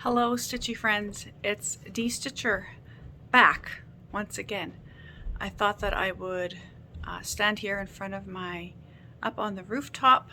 Hello Stitchy friends, it's D-Stitcher back once again. I thought that I would stand here in front of up on the rooftop.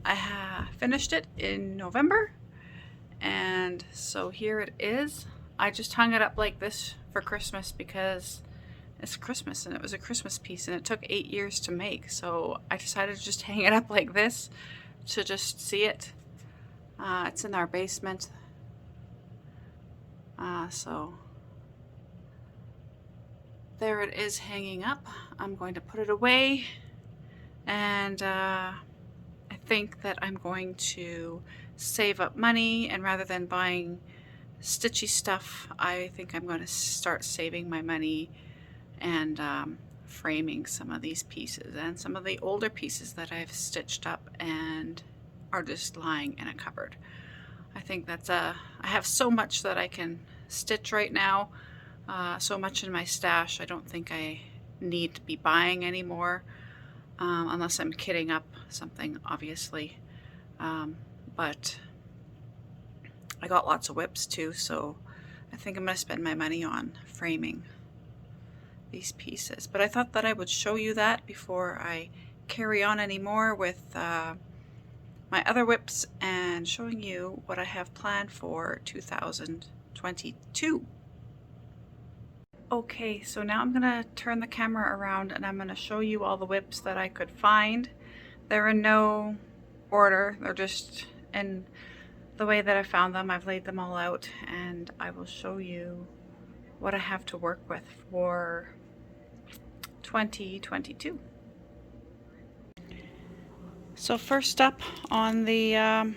I finished it in November, and so here it is. I just hung it up like this for Christmas because it's Christmas and it was a Christmas piece and it took 8 years to make, so I decided to just hang it up like this to just see it. It's in our basement. So there it is hanging up. I'm going to put it away, and I think that I'm going to save up money, and rather than buying stitchy stuff, I think I'm going to start saving my money and framing some of these pieces and some of the older pieces that I've stitched up and are just lying in a cupboard. I think that's I have so much that I can stitch right now, so much in my stash. I don't think I need to be buying anymore, unless I'm kitting up something, obviously. But I got lots of whips too, so I think I'm going to spend my money on framing these pieces. But I thought that I would show you that before I carry on anymore with my other whips and showing you what I have planned for 2022. Okay, so now I'm gonna turn the camera around and I'm gonna show you all the whips that I could find. They're in no order, they're just in the way that I found them. I've laid them all out and I will show you what I have to work with for 2022. So first up on the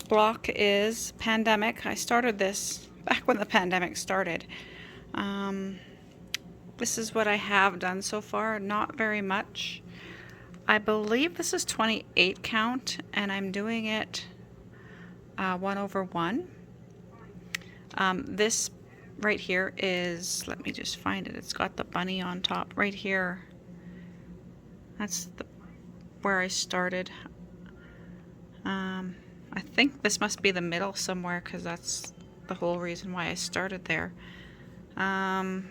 block is Pandemic. I started this back when the pandemic started. This is what I have done so far, not very much. I believe this is 28 count and I'm doing it 1/1. This right here is, let me just find it, it's got the bunny on top right here. That's where I started. I think this must be the middle somewhere because that's the whole reason why I started there. And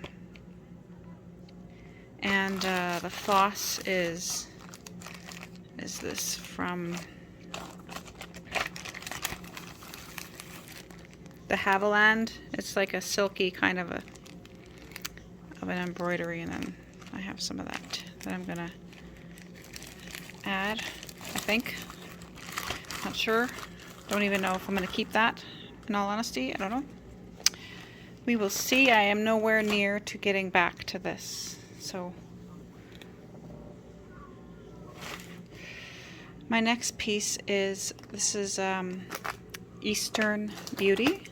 the floss is this from the Haviland. It's like a silky kind of an embroidery, and then I have some of that I'm gonna add, I think. Not sure. Don't even know if I'm going to keep that, in all honesty. I don't know. We will see. I am nowhere near to getting back to this. So my next piece is, this is Eastern Beauty. I'm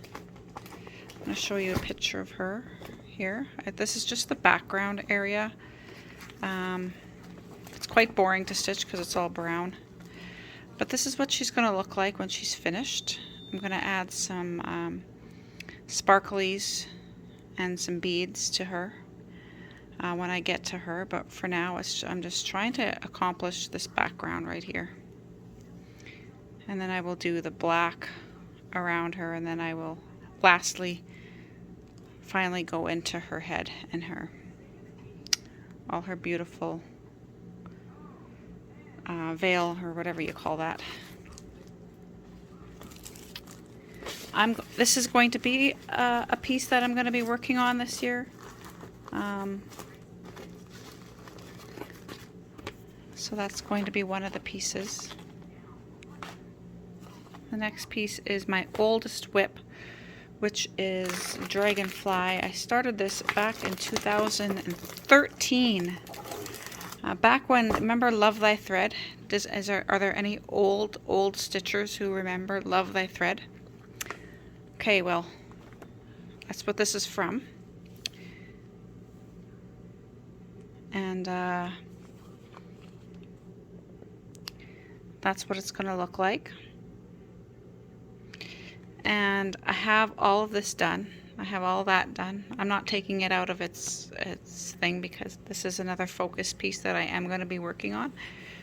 going to show you a picture of her here. This is just the background area. It's quite boring to stitch because it's all brown. But this is what she's going to look like when she's finished. I'm going to add some sparklies and some beads to her when I get to her. But for now, I'm just trying to accomplish this background right here. And then I will do the black around her, and then I will lastly finally go into her head and all her beautiful veil, or whatever you call that. This is going to be a piece that I'm going to be working on this year. So that's going to be one of the pieces. The next piece is my oldest whip, which is Dragonfly. I started this back in 2013. Back when, remember Love Thy Thread? Are there any old stitchers who remember Love Thy Thread? Okay, well, that's what this is from. And that's what it's going to look like. And I have all of this done. I have all that done. I'm not taking it out of its thing because this is another focus piece that I am going to be working on.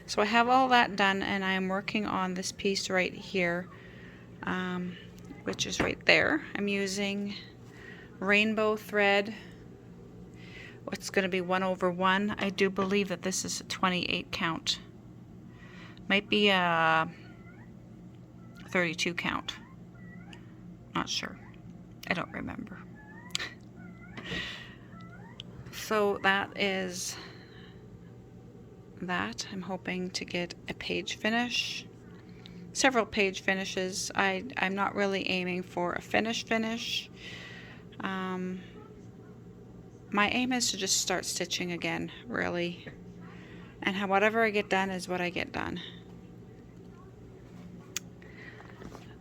So I have all that done, and I am working on this piece right here, which is right there. I'm using rainbow thread. It's going to be 1/1. I do believe that this is a 28 count. Might be a 32 count. Not sure. I don't remember. So that is that. I'm hoping to get a page finish. Several page finishes. I'm not really aiming for a finish. My aim is to just start stitching again, really. And whatever I get done is what I get done.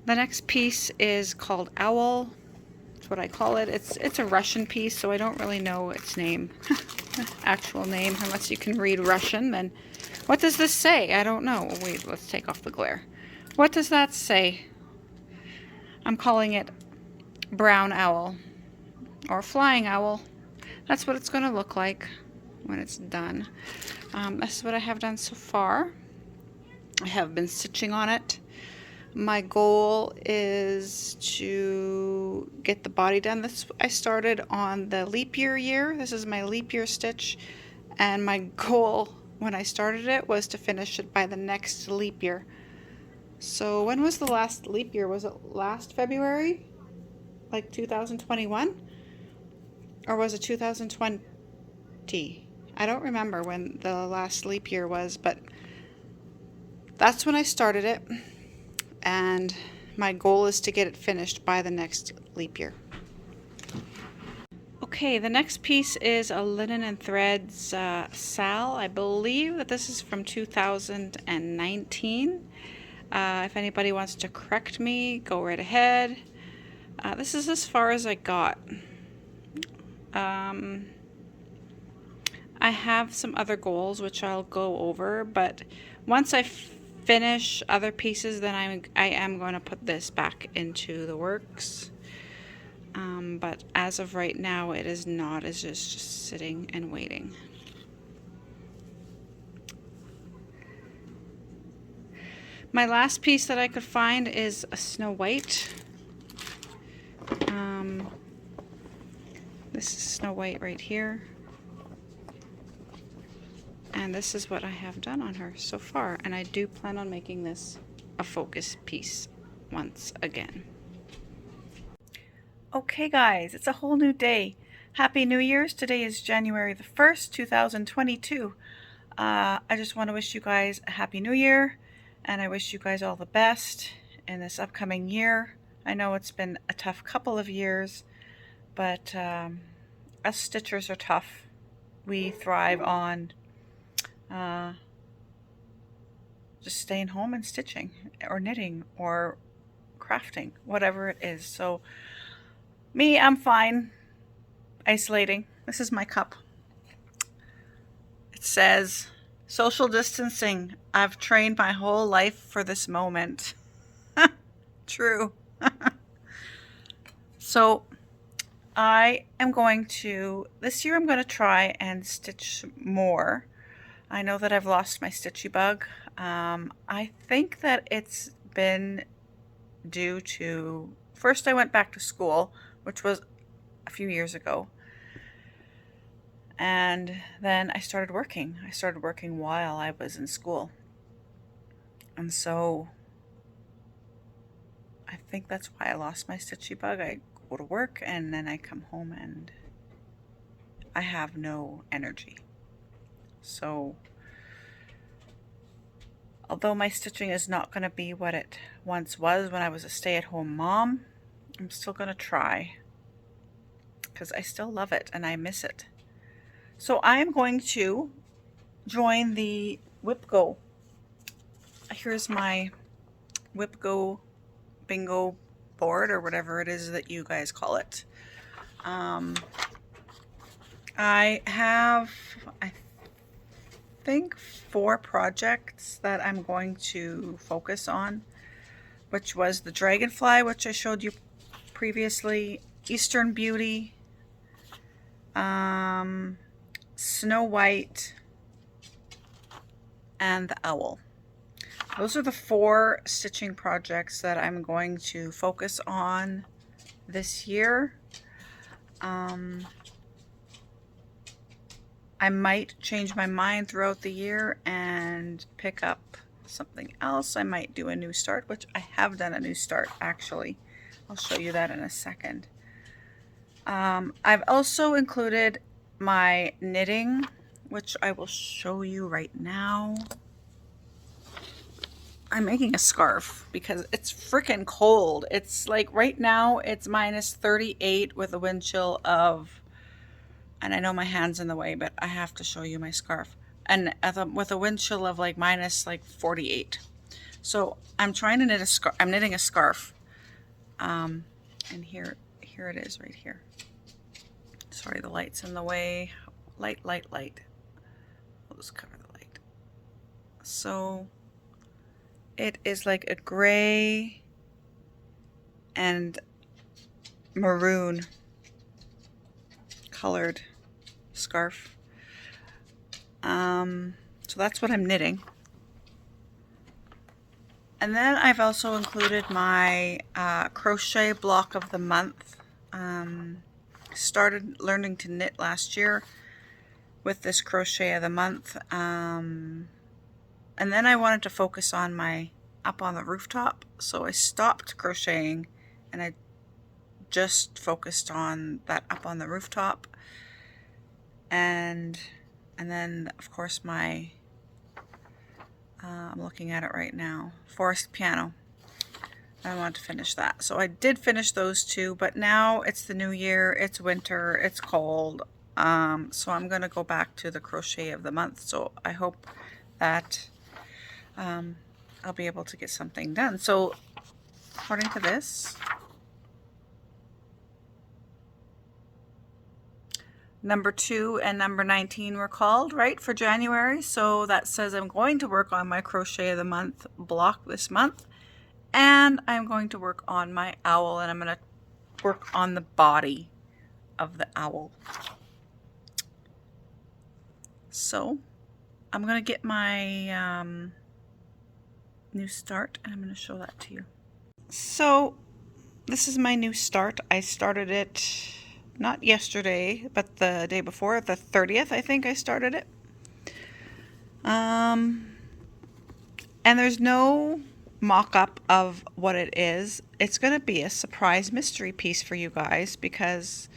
The next piece is called Owl. That's what I call it. It's a Russian piece, so I don't really know its name, actual name, unless you can read Russian. Then what does this say? I don't know. Wait, let's take off the glare. What does that say? I'm calling it Brown Owl or Flying Owl. That's what it's going to look like when it's done. This is what I have done so far. I have been stitching on it. My goal is to get the body done. I started on the leap year. This is my leap year stitch, and my goal when I started it was to finish it by the next leap year. So when was the last leap year? Was it last February? Like 2021? Or was it 2020? I don't remember when the last leap year was, but that's when I started it. And my goal is to get it finished by the next leap year. Okay, the next piece is a Linen and Threads Sal. I believe that this is from 2019. If anybody wants to correct me, go right ahead. This is as far as I got. I have some other goals which I'll go over, but once I finish other pieces, then I am going to put this back into the works. But as of right now, it is not. It's just sitting and waiting. My last piece that I could find is a Snow White. This is Snow White right here. And this is what I have done on her so far. And I do plan on making this a focus piece once again. Okay guys, it's a whole new day. Happy New Year's. Today is January the 1st, 2022. I just want to wish you guys a Happy New Year. And I wish you guys all the best in this upcoming year. I know it's been a tough couple of years, but us stitchers are tough. We thrive on just staying home and stitching or knitting or crafting, whatever it is. So me, I'm fine isolating. This is my cup. It says, social distancing. I've trained my whole life for this moment. True. So I am going to, this year I'm going to try and stitch more. I know that I've lost my stitchy bug. I think that it's been due to, first I went back to school, which was a few years ago. And then I started working. I started working while I was in school. And so I think that's why I lost my stitchy bug. I go to work and then I come home and I have no energy. So although my stitching is not going to be what it once was when I was a stay-at-home mom, I'm still going to try because I still love it and I miss it. So I am going to join the Whip Go. Here's my Whip Go bingo board or whatever it is that you guys call it. I have, I think, 4 projects that I'm going to focus on, which was the Dragonfly, which I showed you previously, Eastern Beauty, Snow White, and the Owl. those are the 4 stitching projects that I'm going to focus on this year. I might change my mind throughout the year and pick up something else. I might do a new start, which I have done a new start actually. I'll show you that in a second. I've also included my knitting, which I will show you right now. I'm making a scarf because it's freaking cold. It's like right now it's minus 38 with a wind chill of, and I know my hand's in the way, but I have to show you my scarf. And with a wind chill of like minus like 48. So I'm trying to knit a scarf. I'm knitting a scarf. And here it is right here. Sorry, the light's in the way. Light. I'll just cover the light. So it is like a gray and maroon colored scarf. So that's what I'm knitting. And then I've also included my crochet block of the month. Started learning to knit last year with this crochet of the month. And then I wanted to focus on my up on the rooftop. So I stopped crocheting and I just focused on that up on the rooftop. And then of course my, I'm looking at it right now, forest piano. I want to finish that. So I did finish those 2, but now it's the new year, it's winter, it's cold. So I'm going to go back to the crochet of the month. So I hope that I'll be able to get something done. So according to this, number 2 and number 19 were called, right, for January. So that says I'm going to work on my crochet of the month block this month. And I'm going to work on my owl, and I'm going to work on the body of the owl. So I'm going to get my new start, and I'm going to show that to you. So this is my new start. I started it not yesterday, but the day before, the 30th, I think I started it. And there's no mock-up of what it is. It's going to be a surprise mystery piece for you guys because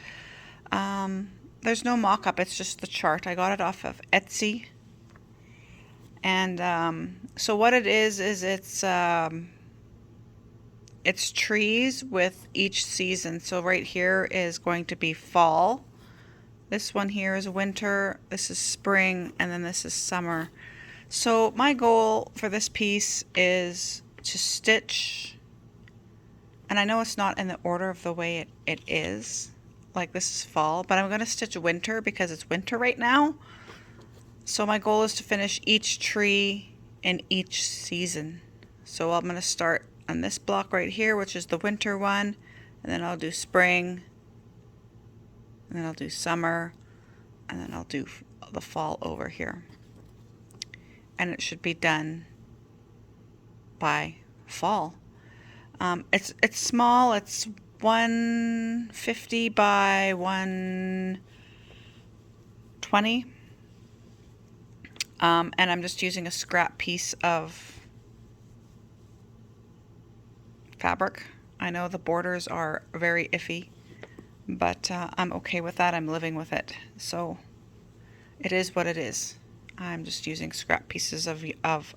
there's no mock-up. It's just the chart. I got it off of Etsy. And so what it is it's trees with each season. So right here is going to be fall. This one here is winter. This is spring. And then this is summer. So my goal for this piece is to stitch, and I know it's not in the order of the way it is, like this is fall, but I'm going to stitch winter because it's winter right now. So my goal is to finish each tree in each season. So I'm going to start on this block right here, which is the winter one, and then I'll do spring, and then I'll do summer, and then I'll do the fall over here. And it should be done by fall. It's small. It's 150 by 120. And I'm just using a scrap piece of fabric. I know the borders are very iffy, but I'm okay with that. I'm living with it. So it is what it is. I'm just using scrap pieces of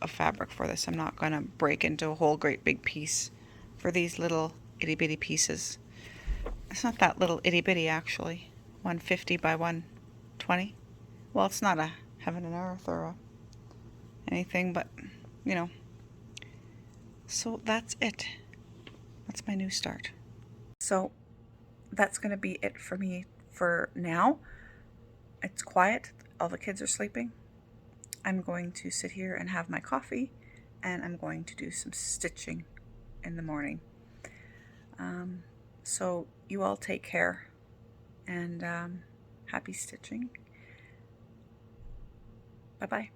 fabric for this. I'm not going to break into a whole great big piece for these little itty bitty pieces. It's not that little itty bitty actually. 150 by 120. Well, it's not a heaven and earth or anything, but you know. So that's it. That's my new start. So that's going to be it for me for now. It's quiet. All the kids are sleeping. I'm going to sit here and have my coffee, and I'm going to do some stitching in the morning. So you all take care, and happy stitching. Bye-bye.